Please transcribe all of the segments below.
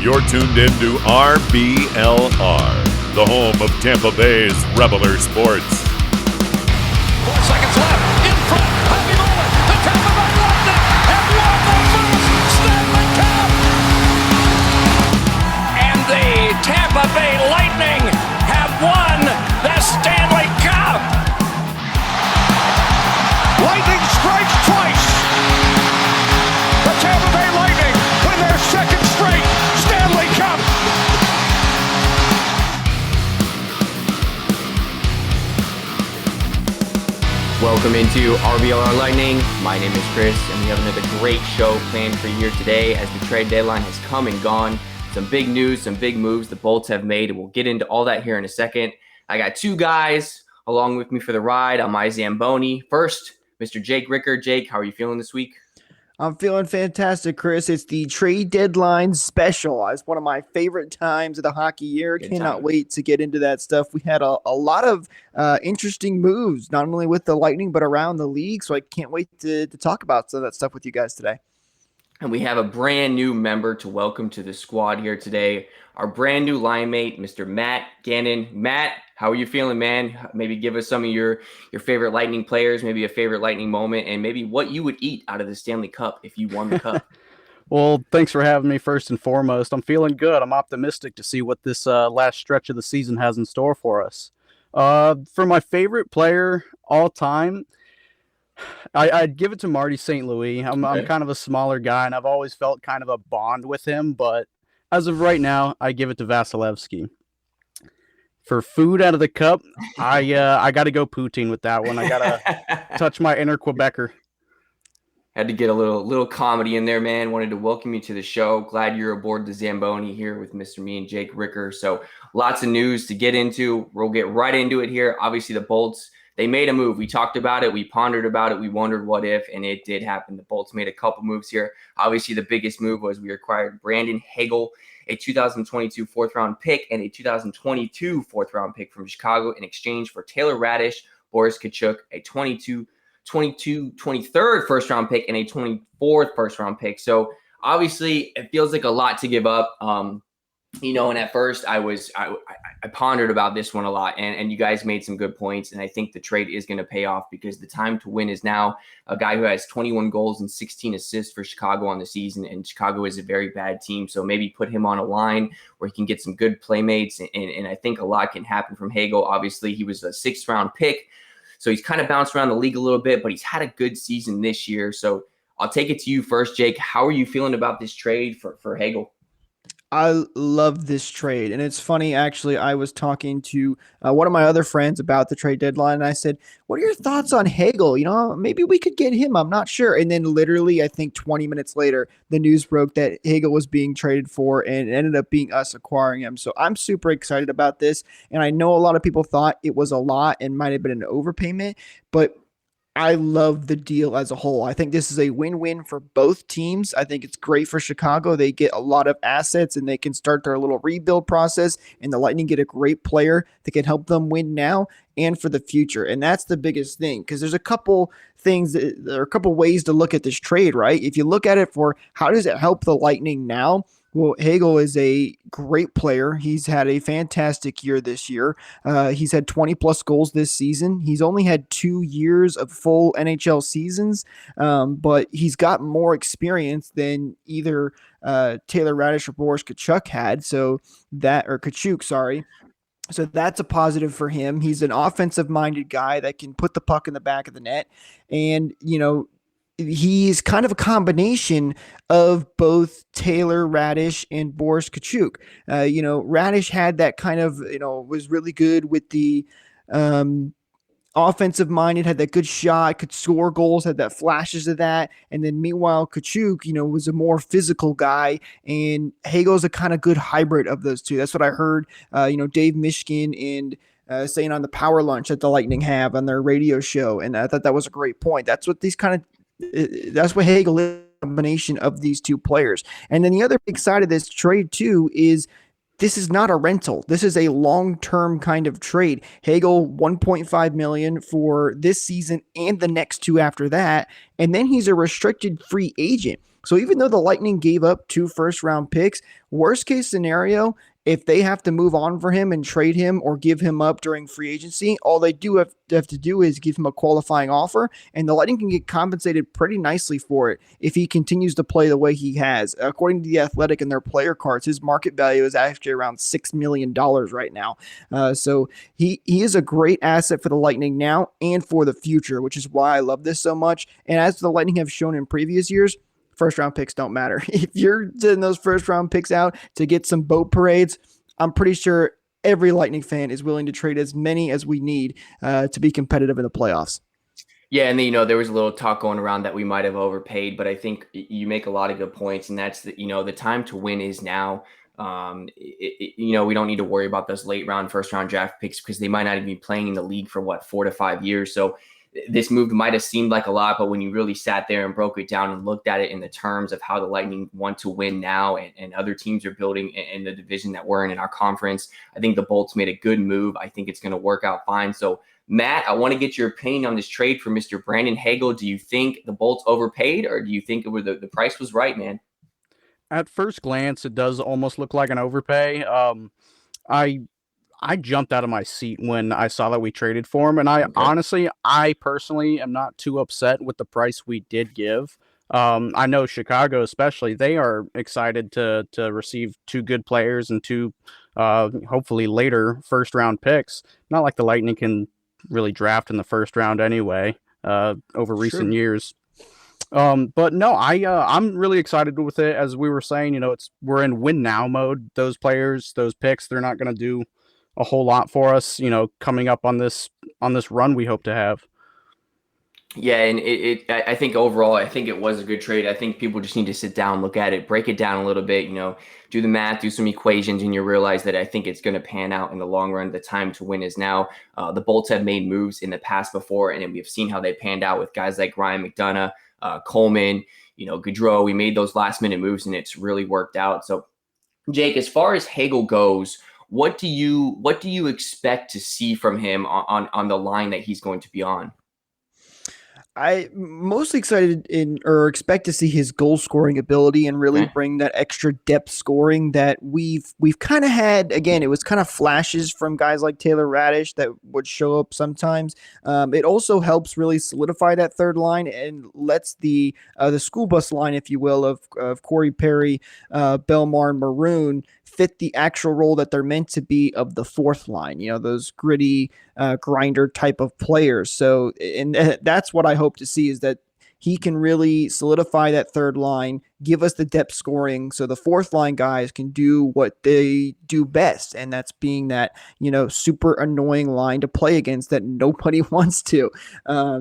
You're tuned in to RBLR, the home of Tampa Bay's Reveler Sports. 4 seconds left. In front. Happy moment. The Tampa Bay Lightning have won the first Stanley Cup. And the Tampa Bay Lightning have won the Stanley Cup. Lightning strikes twice. The Tampa Bay Lightning win their second straight Stanley Cup. Welcome into RBLR Lightning. My name is Chris, and we have another great show planned for you here today as the trade deadline has come and gone. Some big news, some big moves the Bolts have made, and we'll get into all that here in a second. I got two guys along with me for the ride on my Zamboni. First, Mr. Jake Ricker. Jake, how are you feeling this week? I'm feeling fantastic, Chris. It's the trade deadline special. It's one of my favorite times of the hockey year. Cannot wait to get into that stuff. We had a lot of interesting moves, not only with the Lightning, but around the league. So I can't wait to talk about some of that stuff with you guys today. And we have a brand new member to welcome to the squad here today. Our brand new line mate, Mr. Matt Gannon. Matt, how are you feeling, man? Maybe give us some of your favorite Lightning players, maybe a favorite Lightning moment, and maybe what you would eat out of the Stanley Cup if you won the Cup. Well, thanks for having me first and foremost. I'm feeling good. I'm optimistic to see what this last stretch of the season has in store for us. For my favorite player all time, I'd give it to Marty St. Louis. I'm kind of a smaller guy, and I've always felt kind of a bond with him, but as of right now, I give it to Vasilevsky. For food out of the cup, I got to go poutine with that one. I got to touch my inner Quebecer. Had to get a little comedy in there, man. Wanted to welcome you to the show. Glad you're aboard the Zamboni here with Mr. Me and Jake Ricker. So lots of news to get into. We'll get right into it here. Obviously, the Bolts, they made a move. We talked about it. We pondered about it. We wondered what if, and it did happen. The Bolts made a couple moves here. Obviously, the biggest move was we acquired Brandon Hagel, a 2022 fourth-round pick, and a 2022 fourth-round pick from Chicago in exchange for Taylor Radish, Boris Tkachuk, a 23rd first-round pick, and a 24th first-round pick. So, obviously, it feels like a lot to give up. And at first I pondered about this one a lot, and you guys made some good points, and I think the trade is going to pay off because the time to win is now. A guy who has 21 goals and 16 assists for Chicago on the season, and Chicago is a very bad team, so maybe put him on a line where he can get some good playmates, and I think a lot can happen from Hagel. Obviously, he was a 6th-round pick, so he's kind of bounced around the league a little bit, but he's had a good season this year. So I'll take it to you first, Jake. How are you feeling about this trade for Hagel? I love this trade. And it's funny, actually, I was talking to one of my other friends about the trade deadline, and I said, what are your thoughts on Hagel? Maybe we could get him. I'm not sure. And then literally, I think 20 minutes later, the news broke that Hagel was being traded for, and it ended up being us acquiring him. So I'm super excited about this. And I know a lot of people thought it was a lot and might have been an overpayment, but I love the deal as a whole. I think this is a win-win for both teams. I think it's great for Chicago. They get a lot of assets and they can start their little rebuild process, and the Lightning get a great player that can help them win now and for the future. And that's the biggest thing, because there's a couple things, there are a couple ways to look at this trade, right? If you look at it for how does it help the Lightning now? Well, Hagel is a great player. He's had a fantastic year this year. He's had 20-plus goals this season. He's only had 2 years of full NHL seasons, but he's got more experience than either Taylor Radish or Boris Tkachuk had. Tkachuk, sorry. So that's a positive for him. He's an offensive-minded guy that can put the puck in the back of the net. And, he's kind of a combination of both Taylor Radish and Boris Tkachuk. Radish had that kind of, was really good with the offensive minded, had that good shot, could score goals, had that flashes of that. And then meanwhile, Tkachuk, was a more physical guy, and Hagel's a kind of good hybrid of those two. That's what I heard, Dave Mishkin and saying on the Power Lunch that the Lightning have on their radio show. And I thought that was a great point. That's what Hagel is, a combination of these two players. And then the other big side of this trade too is this is not a rental. This is a long-term kind of trade. Hagel, $1.5 million for this season and the next two after that. And then he's a restricted free agent. So even though the Lightning gave up 2 first-round picks, worst case scenario, if they have to move on for him and trade him or give him up during free agency, all they do have to do is give him a qualifying offer, and the Lightning can get compensated pretty nicely for it if he continues to play the way he has. According to The Athletic and their player cards, his market value is actually around $6 million right now. So he is a great asset for the Lightning now and for the future, which is why I love this so much. And as the Lightning have shown in previous years, first round picks don't matter. If you're sending those first round picks out to get some boat parades, I'm pretty sure every Lightning fan is willing to trade as many as we need to be competitive in the playoffs. Yeah, and then, there was a little talk going around that we might have overpaid, but I think you make a lot of good points, and that's the time to win is now. We don't need to worry about those late round, first round draft picks because they might not even be playing in the league for 4 to 5 years. So this move might have seemed like a lot, but when you really sat there and broke it down and looked at it in the terms of how the Lightning want to win now and other teams are building in the division that we're in our conference, I think the Bolts made a good move. I think it's going to work out fine. So, Matt, I want to get your opinion on this trade for Mr. Brandon Hagel. Do you think the Bolts overpaid, or do you think the price was right, man? At first glance, it does almost look like an overpay. I jumped out of my seat when I saw that we traded for him, and I personally am not too upset with the price we did give. I know Chicago especially, they are excited to receive 2 good players and 2 hopefully later first-round picks. Not like the Lightning can really draft in the first round anyway over recent years. But no, I'm really excited with it. As we were saying, we're in win now mode. Those players, those picks, they're not going to do a whole lot for us, coming up on this run we hope to have. Yeah, and I think overall, I think it was a good trade. I think people just need to sit down, look at it, break it down a little bit, do the math, do some equations, and you realize that I think it's going to pan out in the long run. The time to win is now. The Bolts have made moves in the past before, and we've seen how they panned out with guys like Ryan McDonough, Coleman, Gaudreau. We made those last minute moves, and it's really worked out. So, Jake, as far as Hagel goes, what do you expect to see from him on the line that he's going to be on? I'm mostly excited expect to see his goal scoring ability and really bring that extra depth scoring that we've kind of had. Again, it was kind of flashes from guys like Taylor Radish that would show up sometimes. It also helps really solidify that third line and lets the school bus line, if you will, of Corey Perry, Belmar, and Maroon fit the actual role that they're meant to be of the fourth line, those gritty grinder type of players. So, and that's what I hope to see, is that he can really solidify that third line, give us the depth scoring so the fourth line guys can do what they do best. And that's being that, super annoying line to play against that nobody wants to.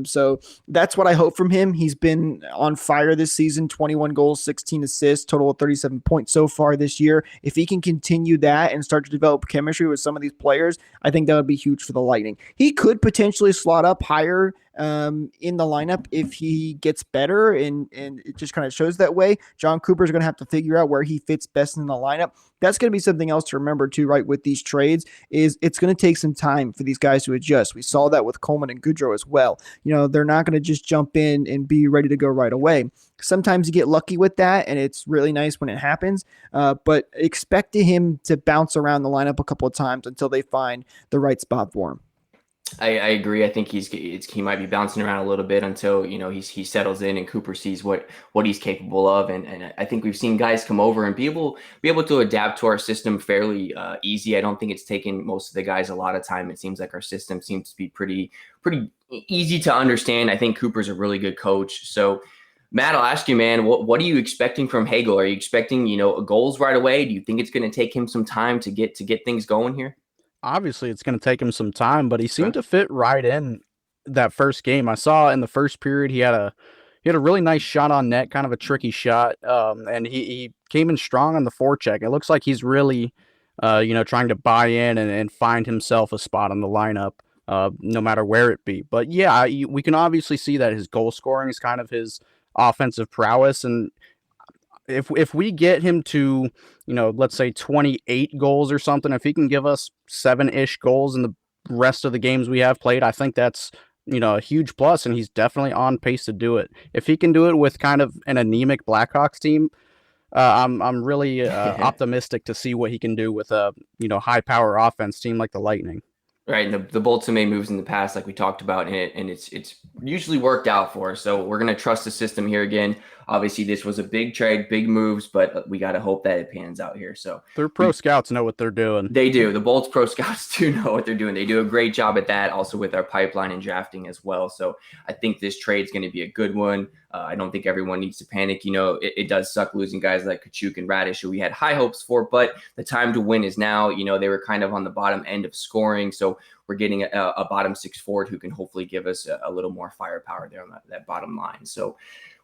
So that's what I hope from him. He's been on fire this season, 21 goals, 16 assists, total of 37 points so far this year. If he can continue that and start to develop chemistry with some of these players, I think that would be huge for the Lightning. He could potentially slot up higher in the lineup if he gets better, and it just kind of shows that way. John Cooper's going to have to figure out where he fits best in the lineup. That's going to be something else to remember too, right? With these trades, is it's going to take some time for these guys to adjust. We saw that with Coleman and Gaudreau as well. They're not going to just jump in and be ready to go right away. Sometimes you get lucky with that, and it's really nice when it happens. But expect him to bounce around the lineup a couple of times until they find the right spot for him. I agree. I think he might be bouncing around a little bit until he settles in and Cooper sees what he's capable of, and I think we've seen guys come over and be able to adapt to our system fairly easy. I don't think it's taken most of the guys a lot of time. It seems like our system seems to be pretty easy to understand. I think Cooper's a really good coach. So, Matt, I'll ask you, man, what are you expecting from Hagel? Are you expecting goals right away? Do you think it's going to take him some time to get things going here? Obviously, it's going to take him some time, but he seemed to fit right in that first game. I saw in the first period he had a really nice shot on net, kind of a tricky shot, and he came in strong on the forecheck. It looks like he's really, trying to buy in and find himself a spot on the lineup, no matter where it be. But yeah, we can obviously see that his goal scoring is kind of his offensive prowess, and if we get him to, let's say 28 goals or something, if he can give us 7-ish goals in the rest of the games we have played, I think that's a huge plus, and he's definitely on pace to do it. If he can do it with kind of an anemic Blackhawks team, I'm really optimistic to see what he can do with a high power offense team like the Lightning. Right, and the Bolts have made moves in the past, like we talked about, and it's usually worked out for us. So we're gonna trust the system here again. Obviously, this was a big trade, big moves, but we got to hope that it pans out here. So their pro scouts know what they're doing. They do. The Bolts pro scouts do know what they're doing. They do a great job at that, also with our pipeline and drafting as well. So I think this trade is going to be a good one. I don't think everyone needs to panic. It does suck losing guys like Kachuk and Radish, who we had high hopes for, but the time to win is now. They were kind of on the bottom end of scoring, so we're getting a bottom six forward who can hopefully give us a little more firepower there on that bottom line. So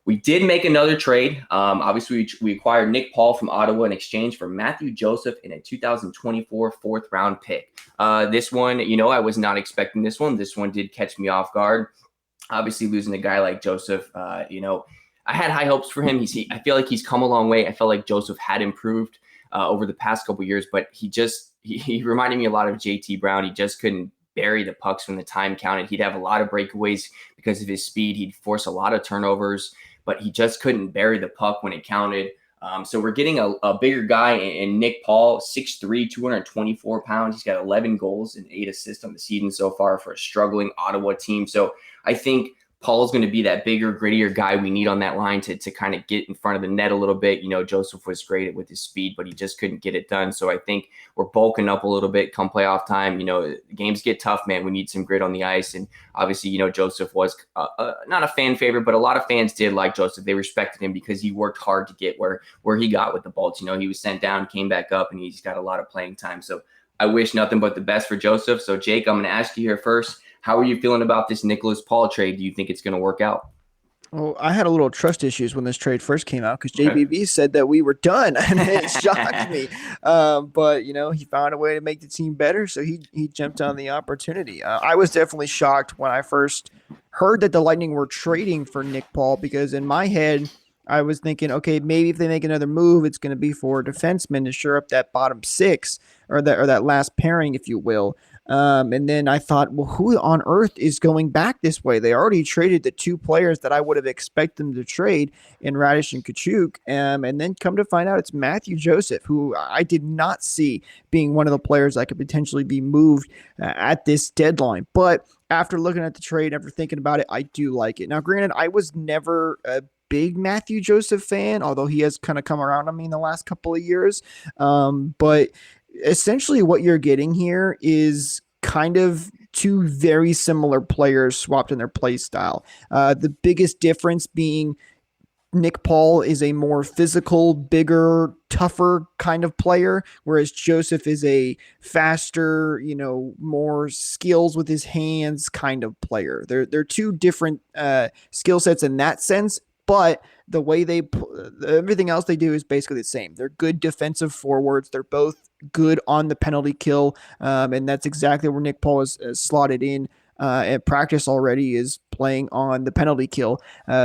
we did make another trade. Obviously, we acquired Nick Paul from Ottawa in exchange for Matthew Joseph in a 2024 fourth-round pick. This one, I was not expecting this one. This one did catch me off guard. Obviously, losing a guy like Joseph, I had high hopes for him. I feel like he's come a long way. I felt like Joseph had improved over the past couple of years, but he reminded me a lot of JT Brown. He just couldn't bury the pucks when the time counted. He'd have a lot of breakaways because of his speed. He'd force a lot of turnovers, but he just couldn't bury the puck when it counted. So we're getting a bigger guy in Nick Paul, 6'3", 224 pounds. He's got 11 goals and 8 assists on the season so far for a struggling Ottawa team. So I think Paul's going to be that bigger, grittier guy we need on that line to kind of get in front of the net a little bit. Joseph was great with his speed, but he just couldn't get it done. So I think we're bulking up a little bit come playoff time. Games get tough, man. We need some grit on the ice. And obviously, Joseph was not a fan favorite, but a lot of fans did like Joseph. They respected him because he worked hard to get where he got with the Bolts. He was sent down, came back up, and he's got a lot of playing time. So I wish nothing but the best for Joseph. So Jake, I'm going to ask you here first. How are you feeling about this Nicholas Paul trade? Do you think it's going to work out? Well, I had a little trust issues when this trade first came out because JBB said that we were done, and it shocked me. But he found a way to make the team better, so he jumped on the opportunity. I was definitely shocked when I first heard that the Lightning were trading for Nick Paul because in my head I was thinking, okay, maybe if they make another move, it's going to be for a defenseman to shore up that bottom six or that last pairing, if you will. And then I thought, well, who on earth is going back this way? They already traded the two players that I would have expected them to trade in Radish and Kachuk. And then come to find out it's Matthew Joseph, who I did not see being one of the players that could potentially be moved at this deadline. But after looking at the trade, after thinking about it, I do like it. Now, granted, I was never a big Matthew Joseph fan, although he has kind of come around on me in the last couple of years. But essentially what you're getting here is kind of two very similar players swapped in their play style. The biggest difference being Nick Paul is a more physical, bigger, tougher kind of player, whereas Joseph is a faster, more skills with his hands kind of player. They're two different skill sets in that sense, but the way everything else they do is basically the same. They're good defensive forwards. They're both good on the penalty kill. And that's exactly where Nick Paul is slotted in at practice already, is playing on the penalty kill.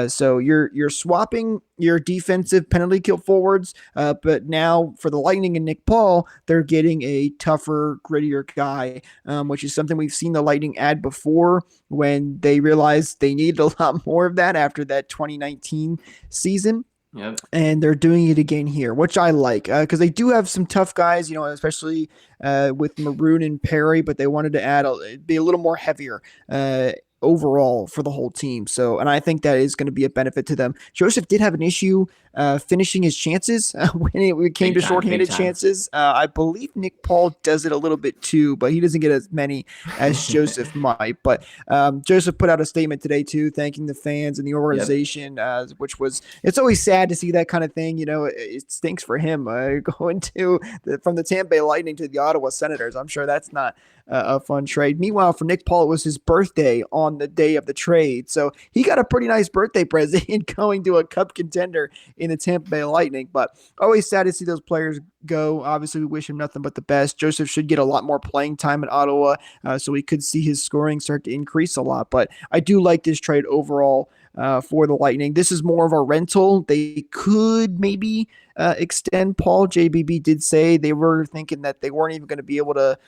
So you're swapping your defensive penalty kill forwards, but now for the Lightning and Nick Paul, they're getting a tougher, grittier guy, which is something we've seen the Lightning add before when they realized they needed a lot more of that after that 2019 season. Yep. And they're doing it again here, which I like because they do have some tough guys, especially with Maroon and Perry, but they wanted to be a little more heavier overall for the whole team. So, and I think that is going to be a benefit to them. Joseph did have an issue finishing his chances when it came to shorthanded chances. I believe Nick Paul does it a little bit too, but he doesn't get as many as Joseph might. But Joseph put out a statement today too, thanking the fans and the organization, which was, it's always sad to see that kind of thing. It stinks for him going from the Tampa Bay Lightning to the Ottawa Senators. I'm sure that's not a fun trade. Meanwhile, for Nick Paul, it was his birthday on the day of the trade. So he got a pretty nice birthday present going to a cup contender in the Tampa Bay Lightning. But always sad to see those players go. Obviously, we wish him nothing but the best. Joseph should get a lot more playing time in Ottawa, so we could see his scoring start to increase a lot. But I do like this trade overall for the Lightning. This is more of a rental. They could maybe extend Paul. JBB did say they were thinking that they weren't even going to be able to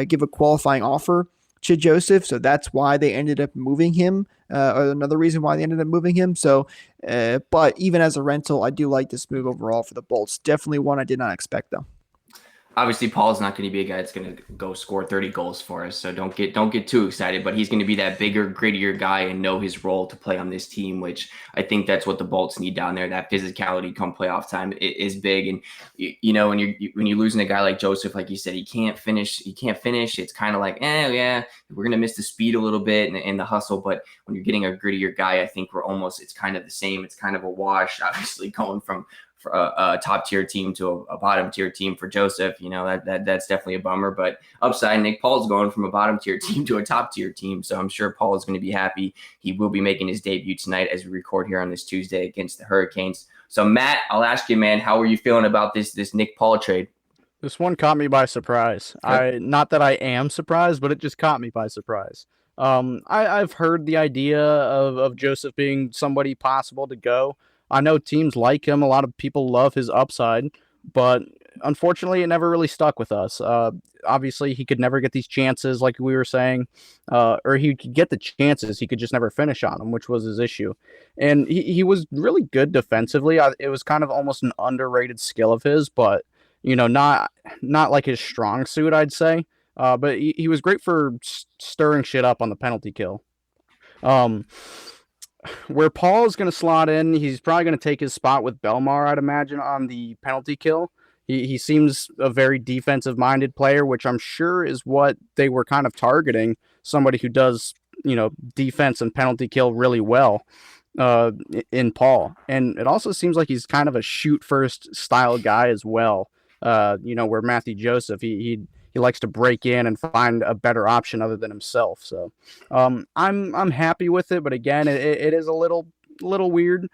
give a qualifying offer to Joseph, so that's why they ended up moving him. Or another reason why they ended up moving him. So, but even as a rental, I do like this move overall for the Bolts. Definitely one I did not expect, though. Obviously, Paul's not going to be a guy that's going to go score 30 goals for us, so don't get too excited. But he's going to be that bigger, grittier guy and know his role to play on this team, which I think that's what the Bolts need down there. That physicality come playoff time is big, and when you're losing a guy like Joseph, like you said, he can't finish. It's kind of like, yeah, we're going to miss the speed a little bit and the hustle. But when you're getting a grittier guy, I think it's kind of the same. It's kind of a wash, obviously, going from a top tier team to a bottom tier team for Joseph. That's definitely a bummer, but upside, Nick Paul's going from a bottom tier team to a top tier team. So I'm sure Paul is going to be happy. He will be making his debut tonight as we record here on this Tuesday against the Hurricanes. So Matt, I'll ask you, man, how are you feeling about this Nick Paul trade? This one caught me by surprise. Not that I am surprised, but it just caught me by surprise. I've heard the idea of Joseph being somebody possible to go. I know teams like him. A lot of people love his upside, but unfortunately, it never really stuck with us. Obviously, he could never get these chances, like we were saying, or he could get the chances. He could just never finish on them, which was his issue. And he was really good defensively. It was kind of almost an underrated skill of his, but not like his strong suit, I'd say. But he was great for stirring shit up on the penalty kill. Where Paul is going to slot in, he's probably going to take his spot with Belmar, I'd imagine, on the penalty kill. He seems a very defensive-minded player, which I'm sure is what they were kind of targeting, somebody who does, defense and penalty kill really well in Paul. And it also seems like he's kind of a shoot-first style guy as well, where Matthew Joseph, he likes to break in and find a better option other than himself. So I'm happy with it, but again, it is a little weird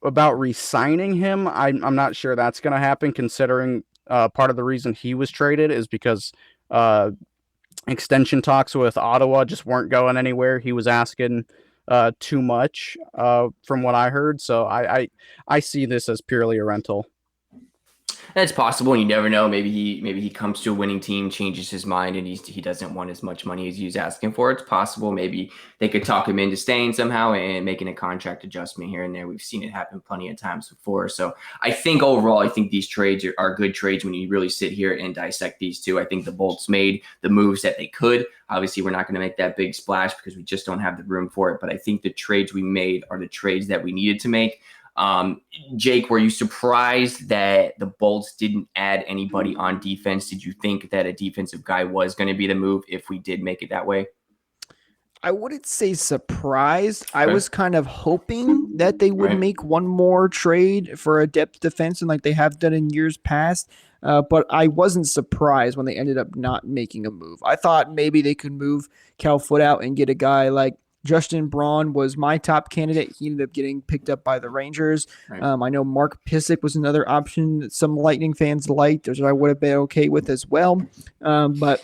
about re-signing him. I'm not sure that's going to happen, considering part of the reason he was traded is because extension talks with Ottawa just weren't going anywhere. He was asking too much from what I heard. So I see this as purely a rental. That's possible, and you never know. Maybe he comes to a winning team, changes his mind, and he doesn't want as much money as he's asking for. It's possible. Maybe they could talk him into staying somehow and making a contract adjustment here and there. We've seen it happen plenty of times before. So I think overall, these trades are good trades when you really sit here and dissect these two. I think the Bolts made the moves that they could. Obviously, we're not going to make that big splash because we just don't have the room for it. But I think the trades we made are the trades that we needed to make. Jake, were you surprised that the Bolts didn't add anybody on defense? Did you think that a defensive guy was going to be the move if we did make it that way? I wouldn't say surprised. Okay. I was kind of hoping that they would make one more trade for a depth defenseman like they have done in years past. But I wasn't surprised when they ended up not making a move. I thought maybe they could move Cal Foot out and get a guy like Justin Braun was my top candidate. He ended up getting picked up by the Rangers. Right. I know Mark Pysyk was another option that some Lightning fans liked, which I would have been okay with as well. But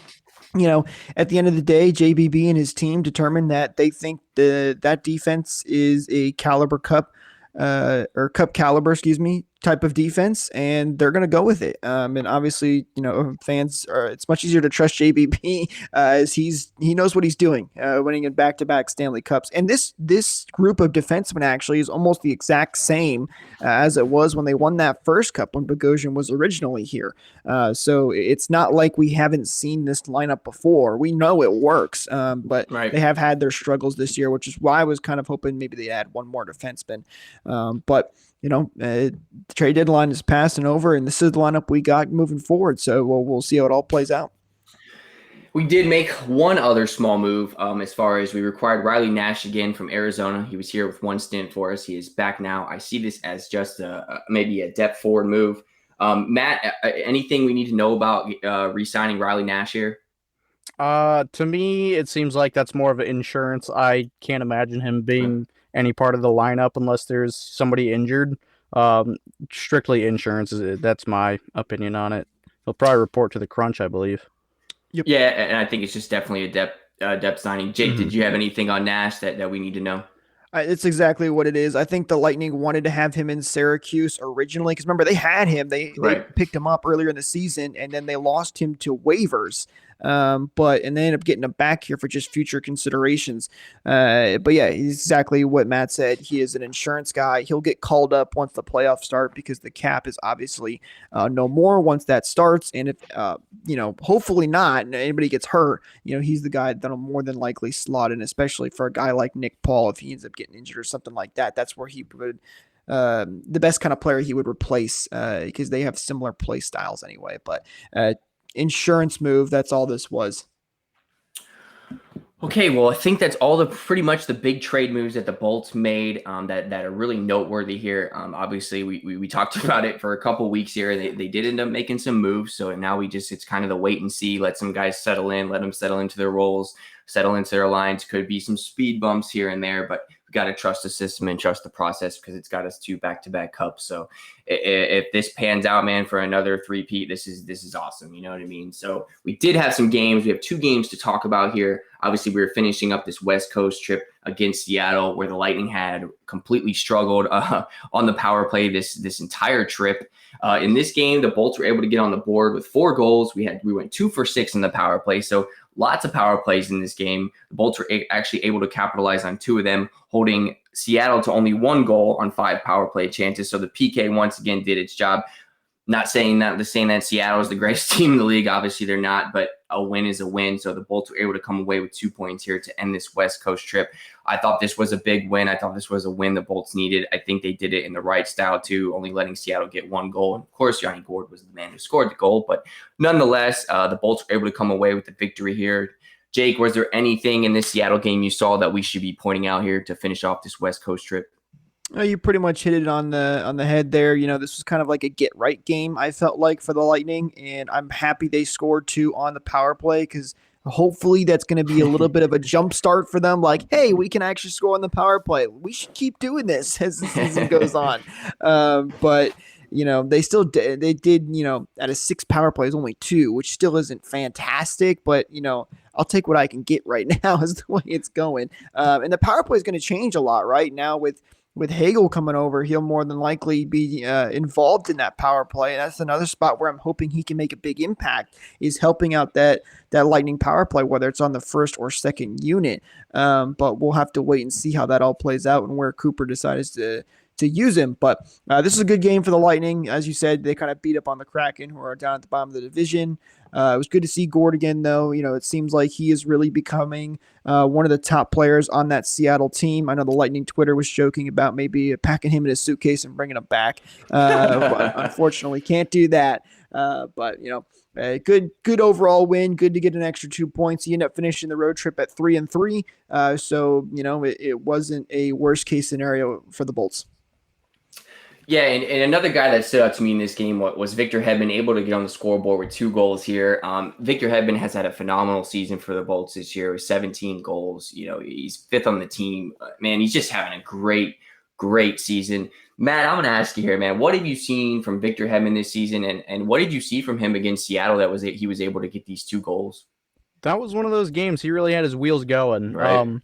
at the end of the day, JBB and his team determined that they think that defense is a caliber cup caliber, type of defense, and they're going to go with it. And obviously, fans it's much easier to trust JBB as he knows what he's doing, winning in back-to-back Stanley Cups. And this group of defensemen actually is almost the exact same as it was when they won that first cup when Bogosian was originally here. So it's not like we haven't seen this lineup before. We know it works, but they have had their struggles this year, which is why I was kind of hoping maybe they add one more defenseman. But the trade deadline is passed and over, and this is the lineup we got moving forward. So we'll see how it all plays out. We did make one other small move as far as we required Riley Nash again from Arizona. He was here with one stint for us. He is back now. I see this as just maybe a depth forward move. Matt, anything we need to know about re-signing Riley Nash here? To me, it seems like that's more of an insurance. I can't imagine him being any part of the lineup unless there's somebody injured. Strictly insurance. That's my opinion on it. He'll probably report to the Crunch, I believe. Yep. Yeah, and I think it's just definitely a depth signing. Jake, did you have anything on Nash that we need to know? It's exactly what it is. I think the Lightning wanted to have him in Syracuse originally because remember they had him. They picked him up earlier in the season and then they lost him to waivers. and they end up getting him back here for just future considerations. But yeah, he's exactly what Matt said. He is an insurance guy. He'll get called up once the playoffs start because the cap is obviously no more once that starts. And if hopefully not, anybody gets hurt, he's the guy that'll more than likely slot in, especially for a guy like Nick Paul if he ends up getting injured or something like that. That's where he would. The best kind of player he would replace because they have similar play styles anyway. But insurance move, that's all this was. Okay, well, I think that's all pretty much the big trade moves that the Bolts made that are really noteworthy here. Obviously, we talked about it for a couple weeks here. They did end up making some moves, so now it's kind of the wait and see. Let some guys settle in, let them settle into their roles, settle into their lines. Could be some speed bumps here and there, but we got to trust the system and trust the process because it's got us 2 back-to-back cups. So if this pans out, man, for another three-peat, this is awesome. You know what I mean? So we did have some games. We have 2 games to talk about here. Obviously, we were finishing up this West Coast trip against Seattle, where the Lightning had completely struggled on the power play this entire trip. In this game, the Bolts were able to get on the board with 4 goals. We went 2 for 6 in the power play, so lots of power plays in this game. The Bolts were actually able to capitalize on 2 of them, holding Seattle to only 1 goal on 5 power play chances. So the PK once again did its job. Not saying that Seattle is the greatest team in the league. Obviously, they're not, but a win is a win. So the Bolts were able to come away with 2 points here to end this West Coast trip. I thought this was a big win. I thought this was a win the Bolts needed. I think they did it in the right style, too, only letting Seattle get 1 goal. And of course, Yanni Gourde was the man who scored the goal. But nonetheless, the Bolts were able to come away with the victory here. Jake, was there anything in this Seattle game you saw that we should be pointing out here to finish off this West Coast trip? You pretty much hit it on the head there. This was kind of like a get right game, I felt like, for the Lightning, and I'm happy they scored 2 on the power play because hopefully that's going to be a little bit of a jump start for them. Like, hey, we can actually score on the power play. We should keep doing this as the season goes on. But they still did. They did. Out of 6 power plays, only 2, which still isn't fantastic. But I'll take what I can get right now is the way it's going. And the power play is going to change a lot right now with Hagel coming over. He'll more than likely be involved in that power play. And that's another spot where I'm hoping he can make a big impact, is helping out that Lightning power play, whether it's on the first or second unit. But we'll have to wait and see how that all plays out and where Cooper decides to use him. But this is a good game for the Lightning. As you said, they kind of beat up on the Kraken, who are down at the bottom of the division. It was good to see Gourde again, though. It seems like he is really becoming one of the top players on that Seattle team. I know the Lightning Twitter was joking about maybe packing him in a suitcase and bringing him back. But unfortunately, can't do that. But a good overall win. Good to get an extra 2 points. He ended up finishing the road trip at 3-3. So it wasn't a worst case scenario for the Bolts. Yeah, and another guy that stood out to me in this game was Victor Hedman, able to get on the scoreboard with 2 goals here. Victor Hedman has had a phenomenal season for the Bolts this year with 17 goals. He's 5th on the team. Man, he's just having a great season. Matt, I'm going to ask you here, man, what have you seen from Victor Hedman this season, and what did you see from him against Seattle that he was able to get these 2 goals? That was one of those games. He really had his wheels going. Right.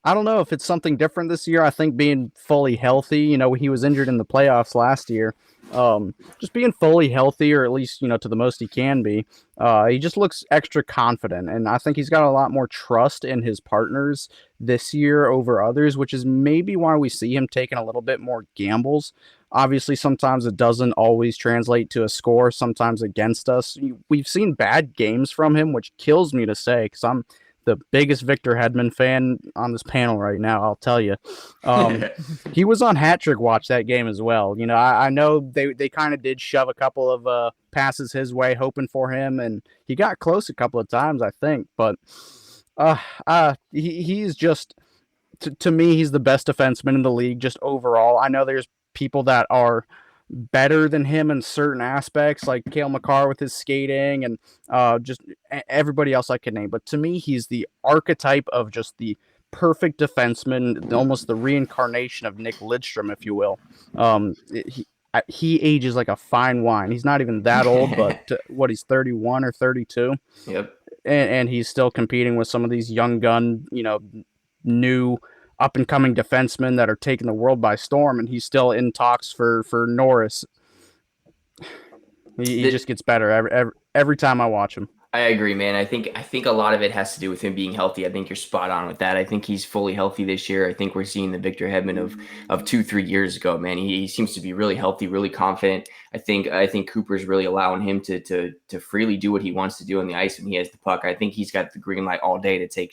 I don't know if it's something different this year. I think being fully healthy, he was injured in the playoffs last year. Just being fully healthy, or at least, to the most he can be, he just looks extra confident. And I think he's got a lot more trust in his partners this year over others, which is maybe why we see him taking a little bit more gambles. Obviously, sometimes it doesn't always translate to a score, sometimes against us. We've seen bad games from him, which kills me to say, because I'm the biggest Victor Hedman fan on this panel right now, I'll tell you. He was on hat trick watch that game as well. I know they kind of did shove a couple of passes his way, hoping for him, and he got close a couple of times, I think. But he's just, to me, he's the best defenseman in the league, just overall. I know there's people that are better than him in certain aspects, like Cale Makar with his skating and just everybody else I could name. But to me, he's the archetype of just the perfect defenseman, almost the reincarnation of Nick Lidstrom, if you will. He ages like a fine wine. He's not even that old, but he's 31 or 32. Yep. And he's still competing with some of these young gun, new up-and-coming defensemen that are taking the world by storm, and he's still in talks for Norris. He just gets better every time I watch him. I agree, man. I think a lot of it has to do with him being healthy. I think you're spot on with that. I think he's fully healthy this year. I think we're seeing the Victor Hedman of 2-3 years ago, man. He seems to be really healthy, really confident. I think Cooper's really allowing him to freely do what he wants to do on the ice when he has the puck. I think he's got the green light all day to take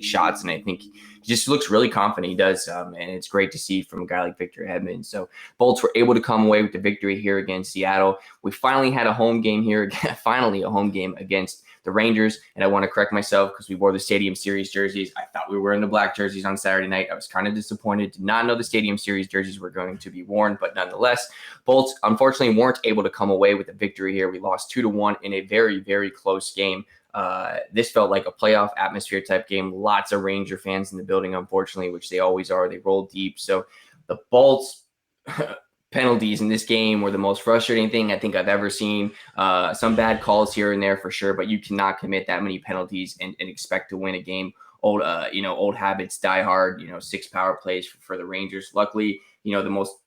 shots, and I think he just looks really confident. He does, and it's great to see from a guy like Victor Hedman. So Bolts were able to come away with the victory here against Seattle. We finally had a home game here, finally a home game against the Rangers. And I want to correct myself because we wore the Stadium Series jerseys. I thought we were wearing the black jerseys on Saturday night. I was kind of disappointed. Did not know the Stadium Series jerseys were going to be worn, but nonetheless, Bolts unfortunately weren't able to come away with a victory here. We lost 2-1 in a very, very close game. This felt like a playoff atmosphere type game. Lots of Ranger fans in the building, unfortunately, which they always are. They roll deep. So the Bolts penalties in this game were the most frustrating thing I think I've ever seen. Some bad calls here and there for sure, but you cannot commit that many penalties and expect to win a game. Old habits die hard. 6 power plays for the Rangers. Luckily, the most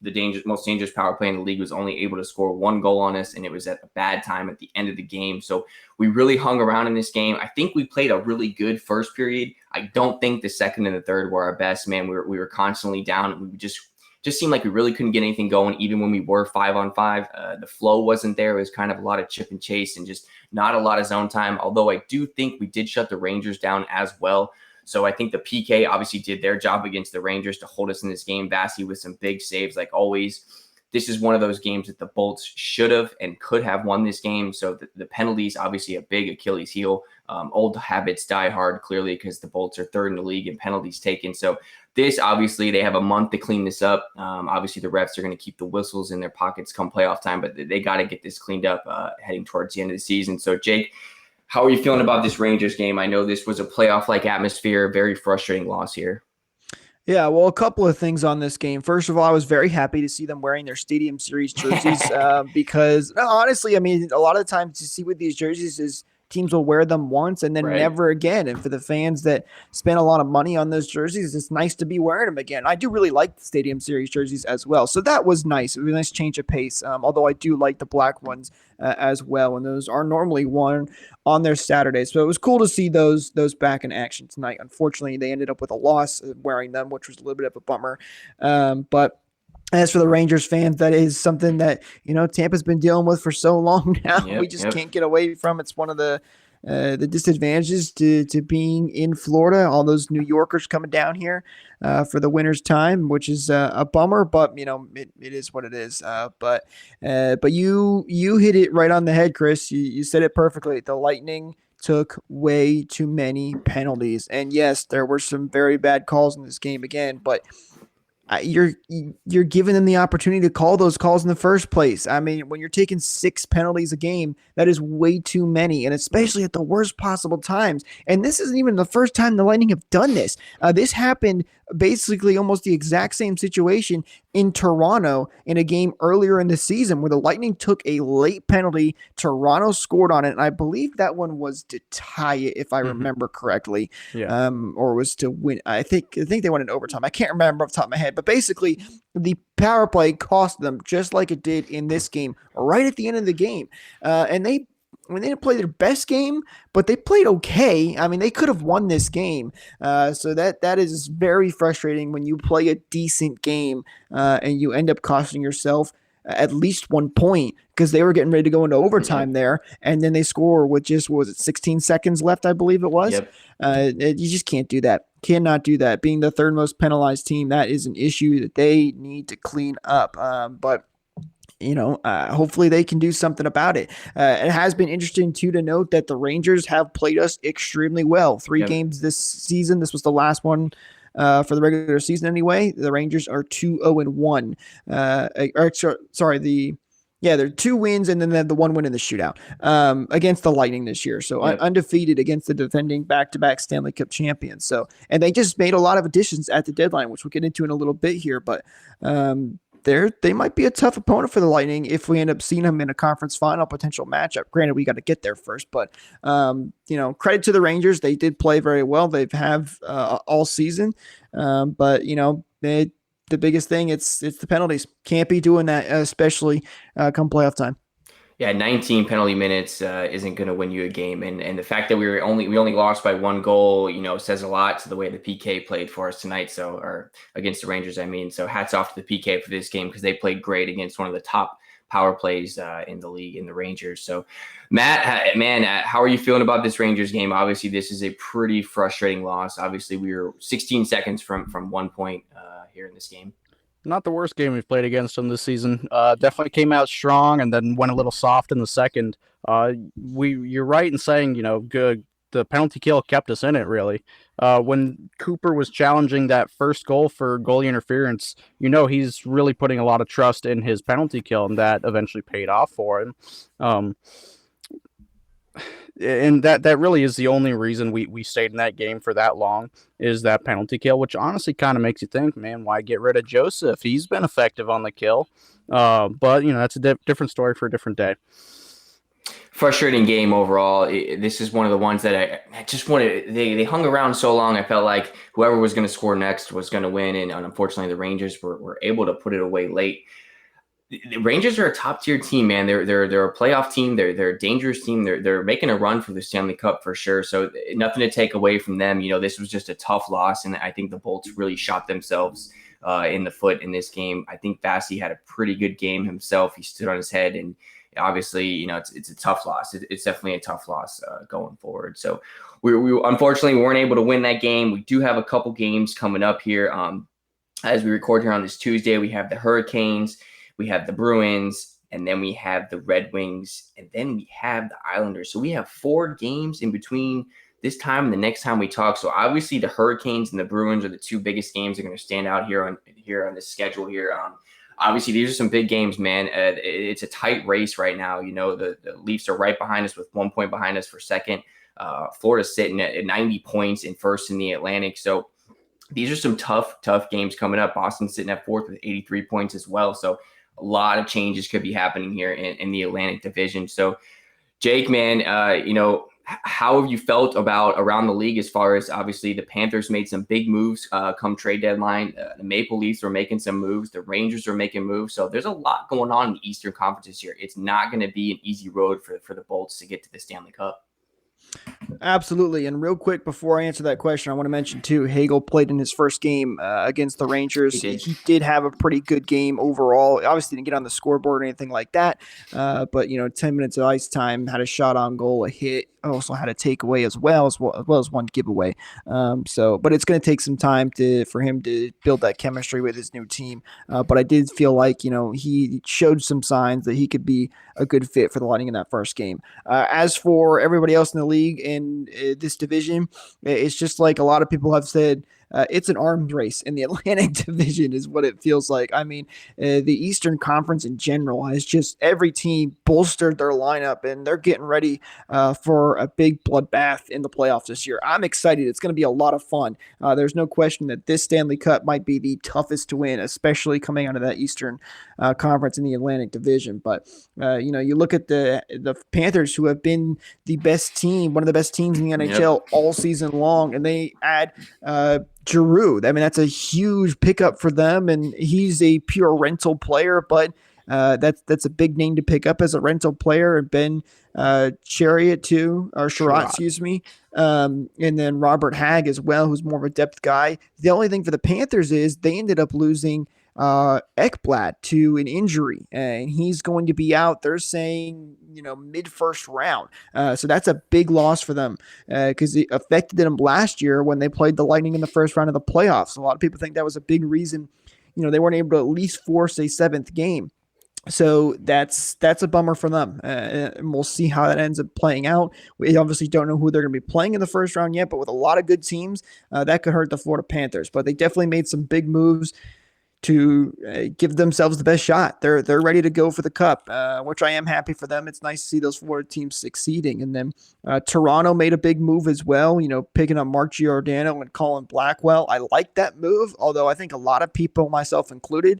dangerous power play in the league was only able to score 1 goal on us, and it was at a bad time at the end of the game. So we really hung around in this game. I think we played a really good first period. I don't think the second and the third were our best, man. We were constantly down, and we just seemed like we really couldn't get anything going, even when we were 5-on-5. The flow wasn't there. It was kind of a lot of chip and chase and just not a lot of zone time, although I do think we did shut the Rangers down as well. So I think the PK obviously did their job against the Rangers to hold us in this game. Vasi with some big saves like always. This is one of those games that the Bolts should have and could have won this game. So the penalties, obviously a big Achilles heel. Old habits die hard, clearly, because the Bolts are third in the league in penalties taken. So this, obviously, they have a month to clean this up. Obviously, the refs are going to keep the whistles in their pockets come playoff time, but they got to get this cleaned up heading towards the end of the season. So, Jake, how are you feeling about this Rangers game? I know this was a playoff-like atmosphere, very frustrating loss here. Yeah, well, a couple of things on this game. First of all, I was very happy to see them wearing their Stadium Series jerseys because, honestly, I mean, a lot of the times you see with these jerseys is teams will wear them once and then never again. And for the fans that spend a lot of money on those jerseys, it's nice to be wearing them again. I do really like the Stadium Series jerseys as well. So that was nice. It was a nice change of pace, although I do like the black ones as well. And those are normally worn on their Saturdays. So it was cool to see those back in action tonight. Unfortunately, they ended up with a loss wearing them, which was a little bit of a bummer. But as for the Rangers fans, that is something that, Tampa's been dealing with for so long now. We just can't get away from. It's one of the disadvantages to being in Florida. All those New Yorkers coming down here for the winter's time, which is a bummer, but it is what it is. But you hit it right on the head, Chris. You said it perfectly. The Lightning took way too many penalties, and yes, there were some very bad calls in this game again, but you're giving them the opportunity to call those calls in the first place. I mean, when you're taking 6 penalties a game, that is way too many, and especially at the worst possible times. And this isn't even the first time the Lightning have done this. This happened basically almost the exact same situation in Toronto in a game earlier in the season where the Lightning took a late penalty. Toronto scored on it, and I believe that one was to tie it, if I remember correctly, or was to win. I think they went in overtime. I can't remember off the top of my head, but basically the power play cost them just like it did in this game right at the end of the game. And they didn't play their best game, but they played okay. I mean, they could have won this game. So that is very frustrating when you play a decent game and you end up costing yourself at least 1 point because they were getting ready to go into overtime there, and then they score with just, 16 seconds left, I believe it was. You just can't do that. Cannot do that. Being the third most penalized team, that is an issue that they need to clean up. But hopefully they can do something about it. It has been interesting too to note that the Rangers have played us extremely well. 3 games this season. This was the last one for the regular season anyway. The Rangers are 2-0-1. They're 2 wins and then they have the 1 win in the shootout against the Lightning this year. So undefeated against the defending back-to-back Stanley Cup champions. So, and they just made a lot of additions at the deadline, which we'll get into in a little bit here. But they might be a tough opponent for the Lightning if we end up seeing them in a conference final potential matchup. Granted, we got to get there first, but credit to the Rangers. They did play very well. They've all season. But the biggest thing, it's the penalties. Can't be doing that, especially come playoff time. Yeah, 19 penalty minutes isn't going to win you a game, and the fact that we only lost by 1 goal, says a lot to the way the PK played for us tonight. So, or against the Rangers, I mean. So, hats off to the PK for this game because they played great against one of the top power plays in the league, in the Rangers. So, Matt, man, how are you feeling about this Rangers game? Obviously, this is a pretty frustrating loss. Obviously, we were 16 seconds from 1 point here in this game. Not the worst game we've played against them this season. Definitely came out strong and then went a little soft in the second. You're right in saying, good. The penalty kill kept us in it, really. When Cooper was challenging that first goal for goalie interference, he's really putting a lot of trust in his penalty kill, and that eventually paid off for him. And that really is the only reason we stayed in that game for that long, is that penalty kill, which honestly kind of makes you think, man, why get rid of Joseph? He's been effective on the kill. But, that's a different story for a different day. Frustrating game overall. This is one of the ones that I just wanted. They hung around so long. I felt like whoever was going to score next was going to win. And unfortunately, the Rangers were able to put it away late. The Rangers are a top tier team, man. They're a playoff team. They're a dangerous team. They're making a run for the Stanley Cup for sure. So nothing to take away from them. This was just a tough loss, and I think the Bolts really shot themselves in the foot in this game. I think Vasi had a pretty good game himself. He stood on his head, and obviously, it's a tough loss. It's definitely a tough loss going forward. So we unfortunately weren't able to win that game. We do have a couple games coming up here. As we record here on this Tuesday, we have the Hurricanes. We have the Bruins, and then we have the Red Wings, and then we have the Islanders. So we have 4 games in between this time and the next time we talk. So obviously the Hurricanes and the Bruins are the 2 biggest games that are going to stand out here on this schedule here. Obviously, these are some big games, man. It's a tight race right now. The Leafs are right behind us with 1 point behind us for second. Florida's sitting at 90 points in first in the Atlantic. So these are some tough games coming up. Boston's sitting at fourth with 83 points as well. So a lot of changes could be happening here in the Atlantic Division. So, Jake, man, how have you felt around the league as far as, obviously, the Panthers made some big moves come trade deadline. The Maple Leafs are making some moves. The Rangers are making moves. So there's a lot going on in the Eastern Conference this year. It's not going to be an easy road for the Bolts to get to the Stanley Cup. Absolutely. And real quick, before I answer that question, I want to mention too, Hagel played in his first game against the Rangers. He did have a pretty good game overall. Obviously didn't get on the scoreboard or anything like that. But 10 minutes of ice time, had a shot on goal, a hit, also had a takeaway as well as 1 giveaway. But it's going to take some time for him to build that chemistry with his new team. But I did feel like, he showed some signs that he could be a good fit for the Lightning in that first game. As for everybody else in the league in this division, it's just like a lot of people have said, it's an arms race in the Atlantic Division is what it feels like. I mean, the Eastern Conference in general has just every team bolstered their lineup, and they're getting ready for a big bloodbath in the playoffs this year. I'm excited. It's going to be a lot of fun. There's no question that this Stanley Cup might be the toughest to win, especially coming out of that Eastern Conference in the Atlantic Division. But, you look at the Panthers, who have been the best team, one of the best teams in the NHL all season long, and they add Giroux. I mean, that's a huge pickup for them, and he's a pure rental player, but that's a big name to pick up as a rental player. And Ben Sherratt too, or Sherratt, excuse me. And then Robert Hagg as well, who's more of a depth guy. The only thing for the Panthers is they ended up losing Ekblad to an injury, and he's going to be out. They're saying, mid first round. So that's a big loss for them because it affected them last year when they played the Lightning in the first round of the playoffs. A lot of people think that was a big reason, they weren't able to at least force a 7th game. So that's a bummer for them, and we'll see how that ends up playing out. We obviously don't know who they're going to be playing in the first round yet, but with a lot of good teams, that could hurt the Florida Panthers. But they definitely made some big moves to give themselves the best shot. They're ready to go for the cup, which I am happy for them. It's nice to see those Florida teams succeeding. And then Toronto made a big move as well, picking up Mark Giordano and Colin Blackwell. I like that move, although I think a lot of people, myself included,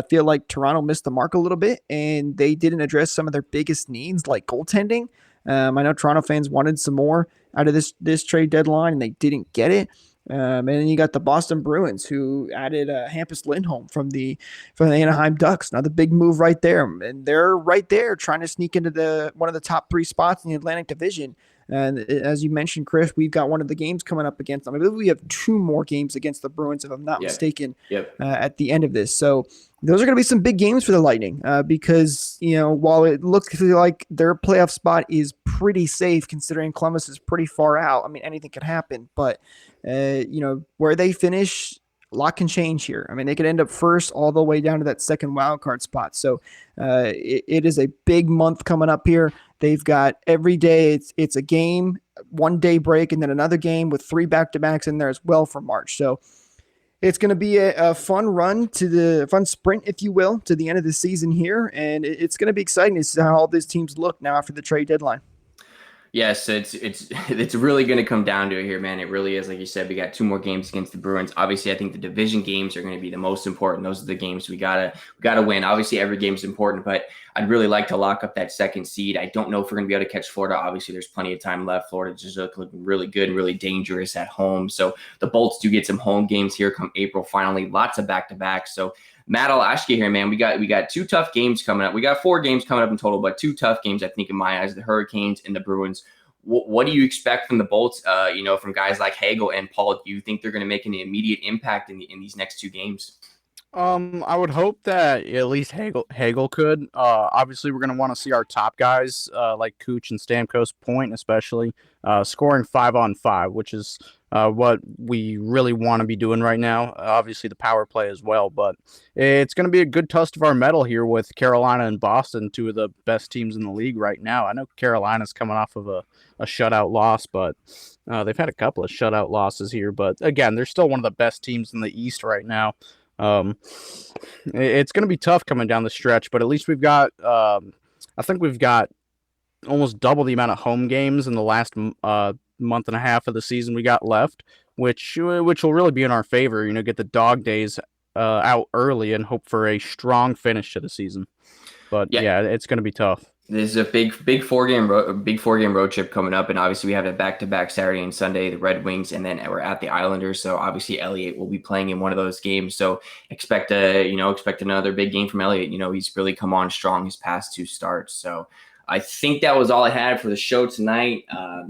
feel like Toronto missed the mark a little bit, and they didn't address some of their biggest needs like goaltending. I know Toronto fans wanted some more out of this trade deadline, and they didn't get it. And then you got the Boston Bruins, who added Hampus Lindholm from the Anaheim Ducks. Another big move right there, and they're right there trying to sneak into one of the top 3 spots in the Atlantic Division. And as you mentioned, Chris, we've got one of the games coming up against them. I believe we have 2 more games against the Bruins, if I'm not mistaken, at the end of this. So those are going to be some big games for the Lightning because, while it looks like their playoff spot is pretty safe considering Columbus is pretty far out. I mean, anything can happen, but, where they finish, a lot can change here. I mean, they could end up first all the way down to that second wild card spot. So it is a big month coming up here. They've got every day it's a game, 1 day break, and then another game with 3 back-to-backs in there as well for March. So it's going to be a fun fun sprint, if you will, to the end of the season here. And it's going to be exciting to see how all these teams look now after the trade deadline. Yes, it's really going to come down to it here, man. It really is. Like you said, we got 2 more games against the Bruins. Obviously, I think the division games are going to be the most important. Those are the games we gotta win. Obviously, every game is important, but I'd really like to lock up that 2nd seed. I don't know if we're going to be able to catch Florida. Obviously, there's plenty of time left. Florida just looking really good and really dangerous at home. So the Bolts do get some home games here come April. Finally, lots of back-to-backs. So Matt, I'll ask you here, man. We got 2 tough games coming up. We got 4 games coming up in total, but 2 tough games, I think, in my eyes, the Hurricanes and the Bruins. What do you expect from the Bolts, from guys like Hagel and Paul? Do you think they're going to make an immediate impact in these next 2 games? I would hope that at least Hagel could. Obviously, we're going to want to see our top guys like Cooch and Stamkos point, especially scoring 5-on-5, which is what we really want to be doing right now. Obviously, the power play as well, but it's going to be a good test of our mettle here with Carolina and Boston, 2 of the best teams in the league right now. I know Carolina's coming off of a shutout loss, but they've had a couple of shutout losses here. But again, they're still one of the best teams in the East right now. It's going to be tough coming down the stretch, but at least we've got, I think we've got almost double the amount of home games in the last month and a half of the season we got left, which will really be in our favor. Get the dog days out early and hope for a strong finish to the season. But yeah it's going to be tough. This is a big 4-game road trip coming up, and obviously we have a back-to-back Saturday and Sunday, the Red Wings, and then we're at the Islanders. So obviously Elliott will be playing in one of those games. So expect another big game from Elliott. He's really come on strong his past 2 starts. So I think that was all I had for the show tonight.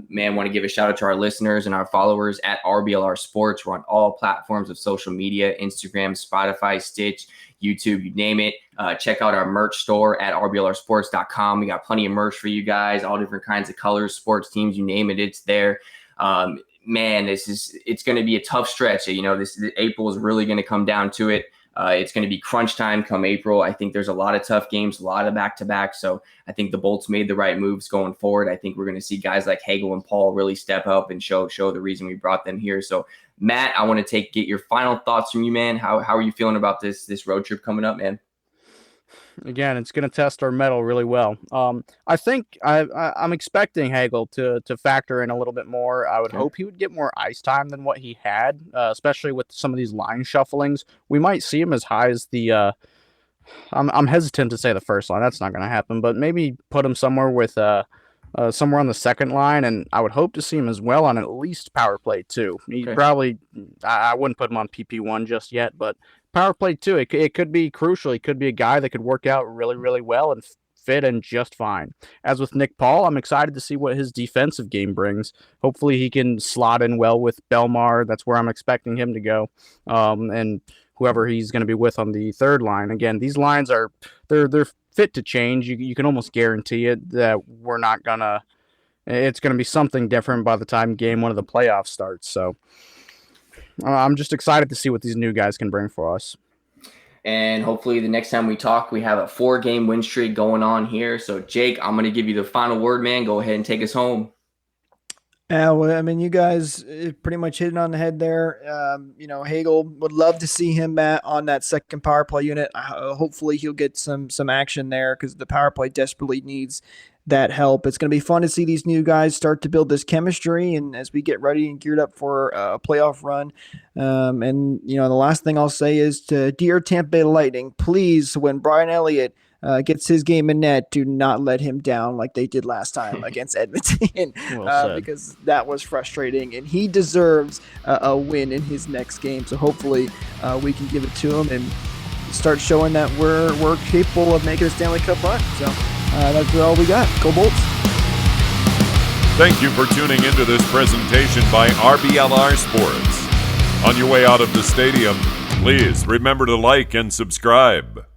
Man, want to give a shout out to our listeners and our followers at RBLR Sports. We're on all platforms of social media: Instagram, Spotify, Stitch, YouTube, you name it. Check out our merch store at rblrsports.com. We got plenty of merch for you guys, all different kinds of colors, sports teams, you name it, it's there. Man, it's going to be a tough stretch. April is really going to come down to it. It's going to be crunch time come April. I think there's a lot of tough games, a lot of back-to-back. So I think the Bolts made the right moves going forward. I think we're going to see guys like Hagel and Paul really step up and show the reason we brought them here. So Matt, I want to get your final thoughts from you, man. How are you feeling about this road trip coming up, man? Again, it's going to test our mettle really well. I think I'm expecting Hagel to factor in a little bit more. I would hope he would get more ice time than what he had, especially with some of these line shufflings. We might see him as high as the I'm hesitant to say the first line. That's not going to happen, but maybe put him somewhere with somewhere on the second line, and I would hope to see him as well on at least power play 2. He probably I wouldn't put him on PP1 just yet, but power play 2, it could be crucial. He could be a guy that could work out really, really well and fit in just fine. As with Nick Paul, I'm excited to see what his defensive game brings. Hopefully he can slot in well with Belmar. That's where I'm expecting him to go. And whoever he's going to be with on the third line. Again, these lines they're fit to change. You can almost guarantee it that it's going to be something different by the time game 1 of the playoffs starts. So I'm just excited to see what these new guys can bring for us. And hopefully the next time we talk, we have a 4-game win streak going on here. So Jake, I'm going to give you the final word, man. Go ahead and take us home. Well, I mean, you guys pretty much hit it on the head there. Hagel would love to see him, Matt, on that second power play unit. Hopefully he'll get some action there because the power play desperately needs that help. It's going to be fun to see these new guys start to build this chemistry, and as we get ready and geared up for a playoff run. The last thing I'll say is to dear Tampa Bay Lightning, please, when Brian Elliott gets his game in net, do not let him down like they did last time against Edmonton, because that was frustrating, and he deserves a win in his next game. So hopefully we can give it to him and start showing that we're capable of making a Stanley Cup run. So that's all we got. Go Bolts. Thank you for tuning into this presentation by RBLR Sports. On your way out of the stadium, please remember to like and subscribe.